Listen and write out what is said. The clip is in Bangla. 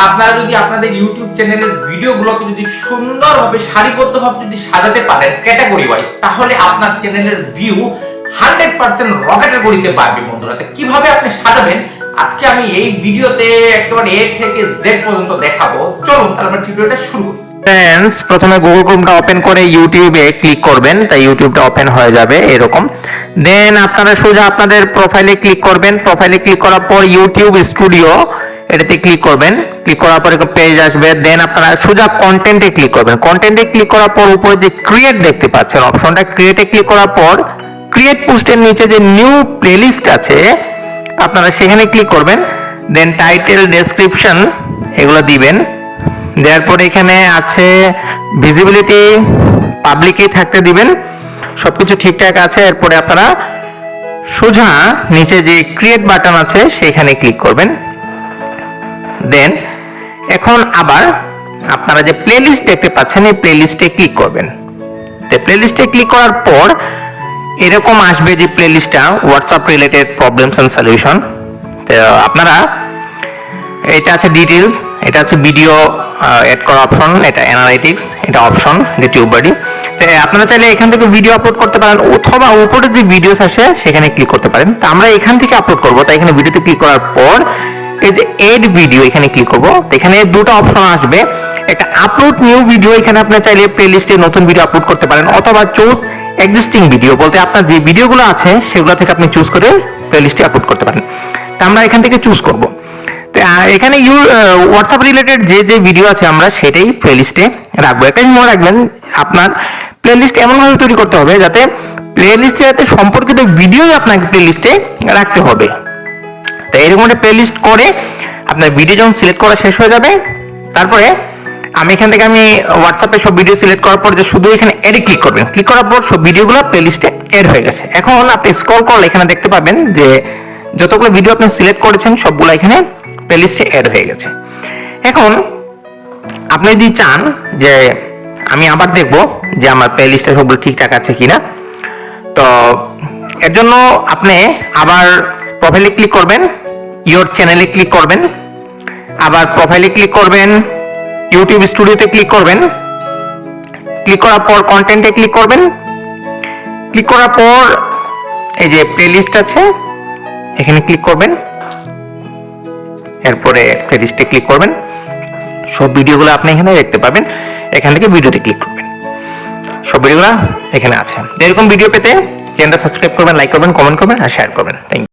আপনারা যদি আপনাদের ইউটিউব চ্যানেলের ভিডিওগুলোকে যদি সুন্দরভাবে সারিবদ্ধভাবে যদি সাজাতে পারেন ক্যাটাগরি ওয়াইজ, তাহলে আপনার চ্যানেলের ভিউ 100% রকেটের গতিতে বাড়বে বন্ধুরা। তো কিভাবে আপনি সাজাবেন আজকে আমি এই ভিডিওতে একেবারে A থেকে Z পর্যন্ত দেখাবো। চলুন তাহলে আমরা ভিডিওটা শুরু করি। ফ্রেন্ডস, প্রথমে গুগল ক্রোমটা ওপেন করে ইউটিউবে ক্লিক করবেন, তাই ইউটিউবটা ওপেন হয়ে যাবে এরকম। দেন আপনারা সোজা আপনাদের প্রোফাইলে ক্লিক করবেন। প্রোফাইলে ক্লিক করার পর ইউটিউব স্টুডিও এটাতে ক্লিক করবেন। ক্লিক করার পর একটা পেজ আসবে। দেন আপনারা সোজা কন্টেন্টে ক্লিক করবেন। কন্টেন্টে ক্লিক করার পর উপরে যে ক্রিয়েট দেখতে পাচ্ছেন অপশনটা, ক্রিয়েটে ক্লিক করার পর ক্রিয়েট পোস্টের নিচে যে নিউ প্লেলিস্ট আছে আপনারা সেখানে ক্লিক করবেন। দেন টাইটেল, ডেসক্রিপশন এগুলো দিবেন। দেওয়ার পরে এখানে আছে ভিজিবিলিটি পাবলিকই থাকতে দিবেন। সবকিছু ঠিকঠাক আছে। এরপরে আপনারা সোজা নিচে যে ক্রিয়েট বাটন আছে সেখানে ক্লিক করবেন। দেন এখন আবার আপনারা যে প্লেলিস্ট দেখতে পাচ্ছেন এই প্লেলিস্টে ক্লিক করবেন। তো প্লেলিস্টে ক্লিক করার পর এরকম আসবে যে প্লেলিস্টটা WhatsApp related problems and solution. তো আপনারা এটা আছে ডিটেইলস, এটা আছে ভিডিও এড করা অপশন, এটা অ্যানালাইটিক্স, এটা অপশন, এটা টিউব বডি। তো আপনারা চাইলে এখান থেকে ভিডিও আপলোড করতে পারেন অথবা উপরে যে ভিডিওস আসে সেখানে ক্লিক করতে পারেন। তো আমরা এখান থেকে আপলোড করব, তাই এখানে ভিডিওতে ক্লিক করার পর এই যে এড ভিডিও এখানে ক্লিক করব। তো এখানে দুটো অপশন আসবে, একটা আপলোড নিউ ভিডিও, এখানে আপনি চাইলে প্লেলিস্টে নতুন ভিডিও আপলোড করতে পারেন, অথবা চুজ এক্সিস্টিং ভিডিও, বলতে আপনার যে ভিডিওগুলো আছে সেগুলো থেকে আপনি চুজ করে প্লেলিস্টে আপলোড করতে পারেন। তো আমরা এখান থেকে চুজ করব। তো এখানে হোয়াটসঅ্যাপ রিলেটেড যে যে ভিডিও আছে আমরা সেটাই প্লেলিস্টে রাখবো। একটা জিনিস মনে রাখবেন, আপনার প্লেলিস্ট এমনভাবে তৈরি করতে হবে যাতে প্লেলিস্টের সাথে সম্পর্কিত ভিডিওই আপনাকে প্লেলিস্টে রাখতে হবে। তো এরকম একটা প্লেলিস্ট করে আপনার ভিডিও যখন সিলেক্ট করা শেষ হয়ে যাবে, তারপরে আমি হোয়াটসঅ্যাপে সব ভিডিও সিলেক্ট করার পর যে শুধু এখানে এডে ক্লিক করবেন। ক্লিক করার পর সব ভিডিওগুলো প্লেলিস্টে এড হয়ে গেছে। এখন আপনি স্ক্রল করলে এখানে দেখতে পাবেন যে যতগুলো ভিডিও আপনি সিলেক্ট করেছেন সবগুলো এখানে প্লেলিস্টে এড হয়ে গেছে। এখন আপনি যদি চান যে আমি আবার দেখব যে আমার প্লেলিস্টে সবগুলো ঠিকঠাক আছে কিনা, তো এর জন্য আপনি আবার প্রোফাইলে ক্লিক করবেন, ইওর চ্যানেলে ক্লিক করবেন, আবার প্রোফাইলে ক্লিক করবেন, ইউটিউব স্টুডিওতে ক্লিক করবেন। ক্লিক করার পর কন্টেন্টে ক্লিক করবেন। ক্লিক করার পর এই যে প্লেলিস্ট আছে এখানে ক্লিক করবেন। এরপরে প্লেলিস্টে ক্লিক করবেন। সব ভিডিওগুলো আপনি এখানে দেখতে পাবেন। এখান থেকে ভিডিওতে ক্লিক করবেন, সব ভিডিওগুলো এখানে আছে। এরকম ভিডিও পেতে চ্যানেলটা সাবস্ক্রাইব করবেন, লাইক করবেন, কমেন্ট করবেন আর শেয়ার করবেন। Thank you.